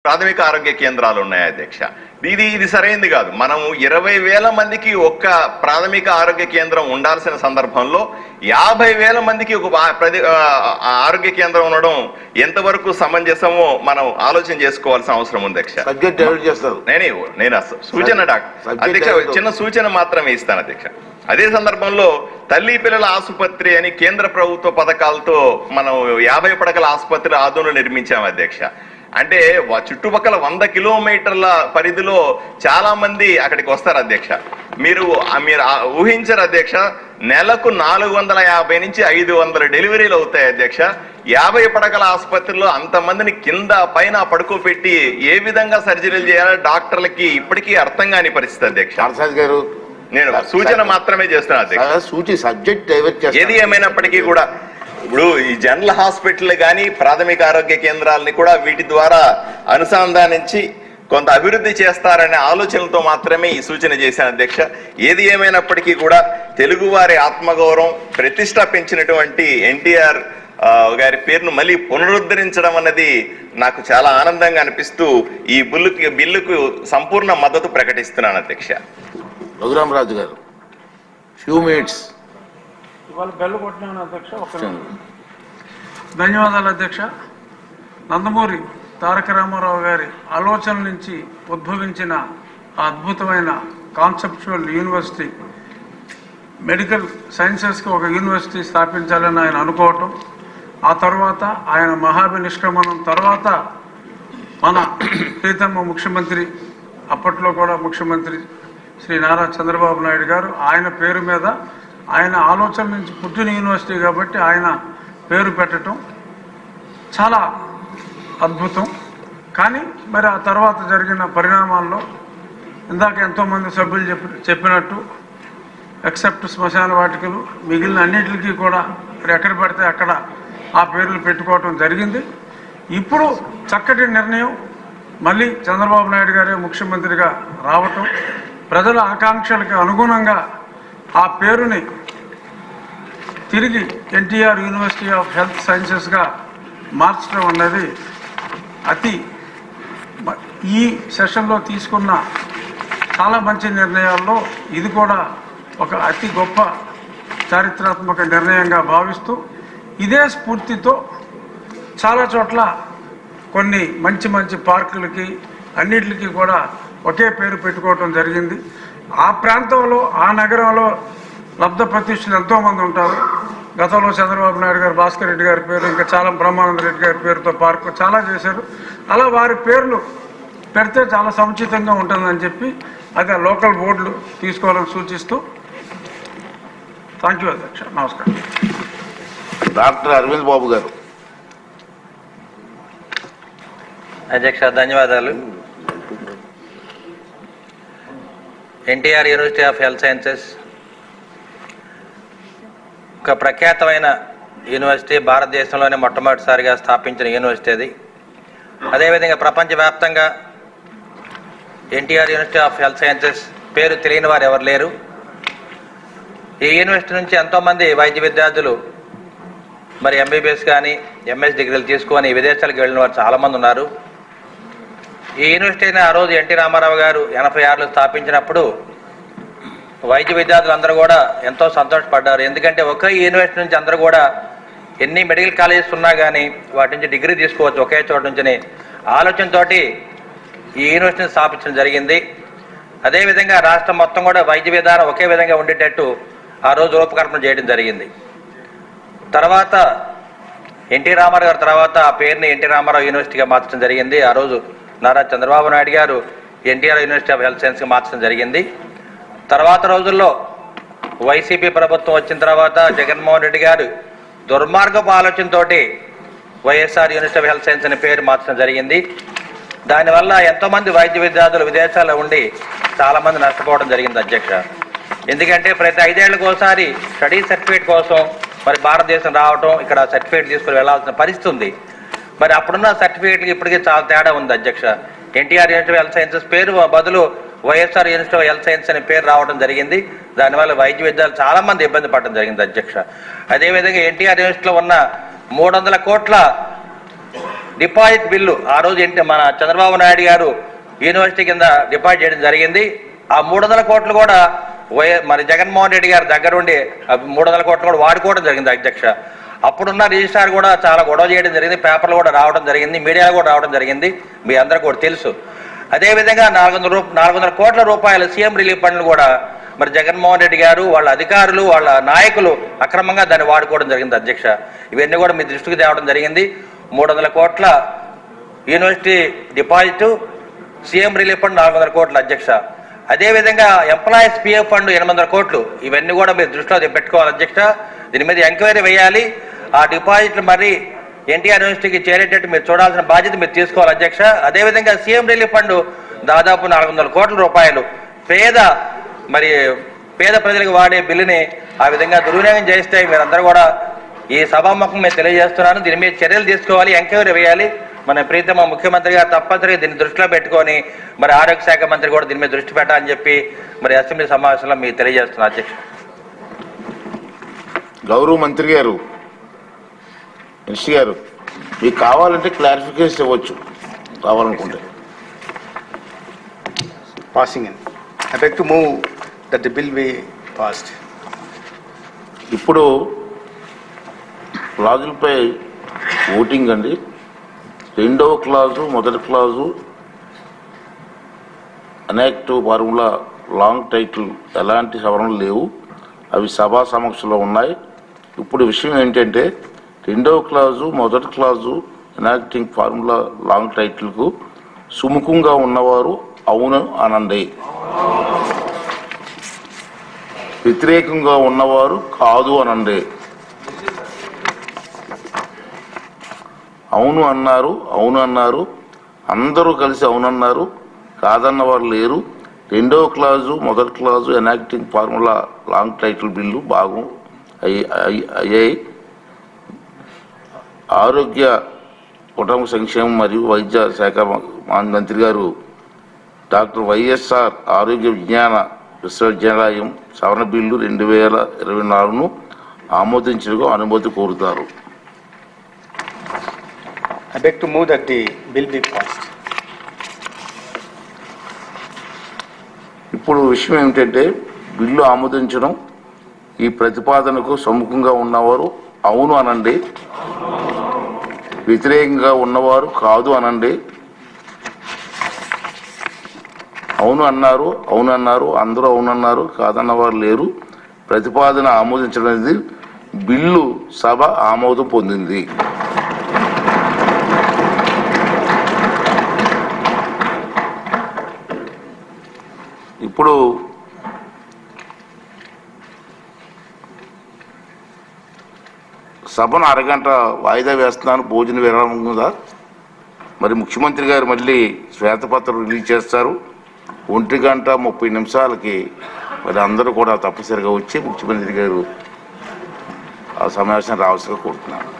ప్రాథమిక ఆరోగ్య కేంద్రాలు ఉన్నాయి అధ్యక్ష. ఇది సరైంది కాదు. మనం 20,000 మందికి ఒక్క ప్రాథమిక ఆరోగ్య కేంద్రం ఉండాల్సిన సందర్భంలో 50,000 మందికి ఒక ఆరోగ్య కేంద్రం ఉండడం ఎంతవరకు సమంజసమో మనం ఆలోచన చేసుకోవాల్సిన అవసరం ఉంది అధ్యక్ష. నేను సూచన అధ్యక్ష చిన్న సూచన మాత్రమే ఇస్తాను అధ్యక్ష. అదే సందర్భంలో తల్లి పిల్లల ఆసుపత్రి అని కేంద్ర ప్రభుత్వ పథకాలతో మనం 50 పడకల ఆసుపత్రి ఆదోను నిర్మించాము అధ్యక్ష. అంటే చుట్టుపక్కల 100 కిలోమీటర్ల పరిధిలో చాలా మంది అక్కడికి వస్తారు అధ్యక్ష. మీరు ఊహించరు అధ్యక్ష, నెలకు 450 నుంచి 500 డెలివరీలు అవుతాయి అధ్యక్ష. 50 పడకల ఆసుపత్రిలో అంతమందిని కింద పైన పడుకోబెట్టి ఏ విధంగా సర్జరీలు చేయాలో డాక్టర్లకి ఇప్పటికీ అర్థం కాని పరిస్థితి అధ్యక్ష. నేను సూచన మాత్రమే చేస్తున్నాను అధ్యక్ష. ఏది ఏమైనప్పటికీ కూడా ఇప్పుడు ఈ జనరల్ హాస్పిటల్ కానీ ప్రాథమిక ఆరోగ్య కేంద్రాలని కూడా వీటి ద్వారా అనుసంధానించి కొంత అభివృద్ధి చేస్తారనే ఆలోచనలతో మాత్రమే ఈ సూచన చేశాను అధ్యక్ష. ఏది ఏమైనప్పటికీ కూడా తెలుగువారి ఆత్మగౌరవం ప్రతిష్ట పెంచినటువంటి ఎన్టీఆర్ గారి పేరును మళ్ళీ పునరుద్ధరించడం అన్నది నాకు చాలా ఆనందంగా అనిపిస్తూ ఈ బిల్లుకు సంపూర్ణ మద్దతు ప్రకటిస్తున్నాను అధ్యక్ష. రఘురామరాజు గారు ఫ్యూ మినిట్స్. ఇవాళ బెల్లు కొట్టినాను అధ్యక్ష. ధన్యవాదాలు అధ్యక్ష. నందమూరి తారక రామారావు గారి ఆలోచన నుంచి ఉద్భవించిన అద్భుతమైన కాన్సెప్చువల్ యూనివర్సిటీ, మెడికల్ సైన్సెస్కి ఒక యూనివర్సిటీ స్థాపించాలని ఆయన అనుకోవటం, ఆ తర్వాత ఆయన మహాభినిష్క్రమణం తర్వాత మన ప్రీతమ ముఖ్యమంత్రి, అప్పట్లో కూడా ముఖ్యమంత్రి శ్రీ నారా చంద్రబాబు నాయుడు గారు ఆయన పేరు మీద, ఆయన ఆలోచన నుంచి పుట్టిన యూనివర్సిటీ కాబట్టి ఆయన పేరు పెట్టడం చాలా అద్భుతం. కానీ మరి ఆ తర్వాత జరిగిన పరిణామాల్లో ఇందాక ఎంతోమంది సభ్యులు చెప్పినట్టు ఎక్సెప్ట్ శ్మశాన వాటికలు మిగిలిన అన్నిటికీ కూడా ఎక్కడ పడితే అక్కడ ఆ పేర్లు పెట్టుకోవటం జరిగింది. ఇప్పుడు చక్కటి నిర్ణయం, మళ్ళీ చంద్రబాబు నాయుడు గారే ముఖ్యమంత్రిగా రావటం, ప్రజల ఆకాంక్షలకు అనుగుణంగా ఆ పేరుని తిరిగి ఎన్టీఆర్ యూనివర్సిటీ ఆఫ్ హెల్త్ సైన్సెస్గా మార్చడం అన్నది ఈ సెషన్లో తీసుకున్న చాలా మంచి నిర్ణయాల్లో ఇది కూడా ఒక అతి గొప్ప చారిత్రాత్మక నిర్ణయంగా భావిస్తూ ఇదే స్ఫూర్తితో చాలా చోట్ల కొన్ని మంచి మంచి పార్కులకి అన్నిటికీ కూడా ఒకే పేరు పెట్టుకోవటం జరిగింది. ఆ ప్రాంతంలో ఆ నగరంలో లబ్ధ ప్రతిష్ఠులు ఎంతోమంది ఉంటారు. గతంలో చంద్రబాబు నాయుడు గారు భాస్కర్ రెడ్డి గారి పేరు, ఇంకా చాలా బ్రహ్మానంద రెడ్డి గారి పేరుతో పార్కు చాలా చేశారు. అలా వారి పేర్లు పెడితే చాలా సముచితంగా ఉంటుందని చెప్పి అది లోకల్ బోర్డులు తీసుకోవాలని సూచిస్తూ థ్యాంక్ యూ అధ్యక్ష. నమస్కారం. డాక్టర్ అరవింద్ బాబు గారు. అధ్యక్ష ధన్యవాదాలు. NTR university of health sciences ఒక ప్రఖ్యాతమైన యూనివర్సిటీ, భారతదేశంలోనే మొట్టమొదటిసారిగా స్థాపించిన యూనివర్సిటీ అది. అదేవిధంగా ప్రపంచవ్యాప్తంగా NTR university of health sciences పేరు తెలియని వారు ఎవరు లేరు. ఈ యూనివర్సిటీ నుంచి ఎంతోమంది వైద్య విద్యార్థులు మరి ఎంబీబీఎస్ కానీ ఎంఎస్ డిగ్రీలు తీసుకొని విదేశాలకు వెళ్ళిన వారు చాలామంది ఉన్నారు. ఈ యూనివర్సిటీని ఆ రోజు ఎన్టీ రామారావు గారు 86లో స్థాపించినప్పుడు వైద్య విద్యార్థులు అందరూ కూడా ఎంతో సంతోషపడ్డారు. ఎందుకంటే ఒకే యూనివర్సిటీ నుంచి అందరూ కూడా ఎన్ని మెడికల్ కాలేజెస్ ఉన్నా కానీ వాటి నుంచి డిగ్రీ తీసుకోవచ్చు ఒకే చోట నుంచి ఆలోచనతోటి ఈ యూనివర్సిటీని స్థాపించడం జరిగింది. అదేవిధంగా రాష్ట్రం మొత్తం కూడా వైద్య విధానం ఒకే విధంగా ఉండేటట్టు ఆ రోజు రూపకల్పన చేయడం జరిగింది. తర్వాత ఎన్టీ రామారావు గారి తర్వాత ఆ పేరుని ఎన్టీ రామారావు యూనివర్సిటీగా మార్చడం జరిగింది. ఆ రోజు నారా చంద్రబాబు నాయుడు గారు ఎన్టీఆర్ యూనివర్సిటీ ఆఫ్ హెల్త్ సైన్స్గా మార్చడం జరిగింది. తర్వాత రోజుల్లో వైసీపీ ప్రభుత్వం వచ్చిన తర్వాత జగన్మోహన్ రెడ్డి గారు దుర్మార్గపు ఆలోచనతోటి YSR university of health science అనే పేరు మార్చడం జరిగింది. దానివల్ల ఎంతోమంది వైద్య విద్యార్థులు విదేశాల్లో ఉండి చాలామంది నష్టపోవడం జరిగింది అధ్యక్ష. ఎందుకంటే ప్రతి 5 ఏళ్లకు ఒకసారి స్టడీ సర్టిఫికేట్ కోసం మరి భారతదేశం రావటం, ఇక్కడ సర్టిఫికేట్ తీసుకుని వెళ్లాల్సిన పరిస్థితి ఉంది. మరి అప్పుడున్న సర్టిఫికేట్కి ఇప్పటికీ చాలా తేడా ఉంది అధ్యక్ష. NTR university of health sciences పేరు బదులు YSR university of health science అనే పేరు రావడం జరిగింది. దానివల్ల వైద్య విద్యార్థులు చాలా మంది ఇబ్బంది పడడం జరిగింది అధ్యక్ష. అదేవిధంగా ఎన్టీఆర్ యూనివర్సిటీలో ఉన్న 300 కోట్ల డిపాజిట్ బిల్లు ఆ రోజు ఏంటి మన చంద్రబాబు నాయుడు గారు యూనివర్సిటీ కింద డిపాజిట్ చేయడం జరిగింది. ఆ 300 కోట్లు కూడా మరి జగన్మోహన్ రెడ్డి గారి దగ్గరుండి 300 కోట్లు కూడా వాడుకోవడం జరిగింది అధ్యక్ష. అప్పుడున్న రిజిస్ట్రార్ కూడా చాలా గొడవ చేయడం జరిగింది, పేపర్లు కూడా రావడం జరిగింది, మీడియాలో కూడా రావడం జరిగింది, మీ అందరికీ కూడా తెలుసు. అదేవిధంగా 400 కోట్ల రూపాయల సీఎం రిలీఫ్ ఫండ్లు కూడా మరి జగన్మోహన్ రెడ్డి గారు వాళ్ళ అధికారులు వాళ్ళ నాయకులు అక్రమంగా దాన్ని వాడుకోవడం జరిగింది అధ్యక్ష. ఇవన్నీ కూడా మీ దృష్టికి తేవడం జరిగింది. 300 కోట్ల university deposit, CM relief fund 400 కోట్ల అధ్యక్ష. అదేవిధంగా ఎంప్లాయీస్ పిఎఫ్ ఫండ్ 800 కోట్లు, ఇవన్నీ కూడా మీరు దృష్టిలో పెట్టుకోవాలి అధ్యక్ష. దీని మీద ఎంక్వైరీ వేయాలి. ఆ డిపాజిట్లు మరి ఎన్టీఆర్ యూనివర్సిటీకి చేరేటట్టు మీరు చూడాల్సిన బాధ్యత మీరు తీసుకోవాలి అధ్యక్ష. అదేవిధంగా సీఎం రిలీఫ్ ఫండ్ దాదాపు 400 కోట్ల రూపాయలు పేద ప్రజలకు వాడే బిల్లుని ఆ విధంగా దుర్వినియోగం చేస్తే మీరందరూ కూడా ఈ సభాముఖం మేము తెలియజేస్తున్నాను. దీని మీద చర్యలు తీసుకోవాలి, ఎంక్వైరీ వేయాలి. మన ప్రీతమ ముఖ్యమంత్రి గారు తప్పనిసరిగా దీన్ని దృష్టిలో పెట్టుకొని మరి ఆరోగ్య శాఖ మంత్రి కూడా దీని మీద దృష్టి పెట్టాలని చెప్పి మరి అసెంబ్లీ సమావేశంలో మీకు తెలియజేస్తున్నారు అధ్యక్ష. గౌరవ మంత్రి గారు, మినిస్టర్ గారు, మీకు కావాలంటే క్లారిఫికేషన్ ఇవ్వచ్చు కావాలనుకుంటే. Passing in. I beg to move that the bill be passed. ఇప్పుడు క్లాజులపై ఓటింగ్ అండి. 2వ క్లాజు, 1వ క్లాజు అన్యాక్టివ్ ఫార్ములా లాంగ్ టైటిల్ ఎలాంటి సవరణలు లేవు, అవి సభా సమక్షంలో ఉన్నాయి. ఇప్పుడు విషయం ఏంటంటే 2వ క్లాజు, 1వ క్లాజు ఎనాక్టింగ్ ఫార్ములా లాంగ్ టైటిల్కు సుముఖంగా ఉన్నవారు అవును అనండి, వ్యతిరేకంగా ఉన్నవారు కాదు అనండి. అవును అన్నారు, అందరూ కలిసి అవునన్నారు, కాదన్న వారు లేరు. 2వ క్లాజు, 1వ clause enacting formula long title bill భాగం అయ్యాయి. ఆరోగ్య కుటుంబ సంక్షేమం మరియు వైద్య శాఖ మంత్రి గారు డాక్టర్ వైఎస్ఆర్ ఆరోగ్య విజ్ఞాన విశ్వవిద్యాలయం సవరణ బిల్లు 2024ను ఆమోదించడానికి అనుమతి కోరుతారు. I beg to move that the bill be passed. ఇప్పుడు విషయం ఏమిటంటే బిల్లు ఆమోదించడం, ఈ ప్రతిపాదనకు సముఖంగా ఉన్నవారు అవును అనండి, వ్యతిరేకంగా ఉన్నవారు కాదు అనండి. అవును అన్నారు, అందరూ అవునన్నారు, కాదన్నవారు లేరు. ప్రతిపాదన ఆమోదించడం అనేది బిల్లు సభ ఆమోదం పొందింది. ఇప్పుడు సభను అరగంట వాయిదా వేస్తున్నాను, భోజన విరామం కదా. మరి ముఖ్యమంత్రి గారు మళ్ళీ శ్వేతపత్రం రిలీజ్ చేస్తారు 1:30 మరి అందరూ కూడా తప్పనిసరిగా వచ్చి ముఖ్యమంత్రి గారు ఆ సమావేశం రావాల్సిగా కోరుతున్నాను.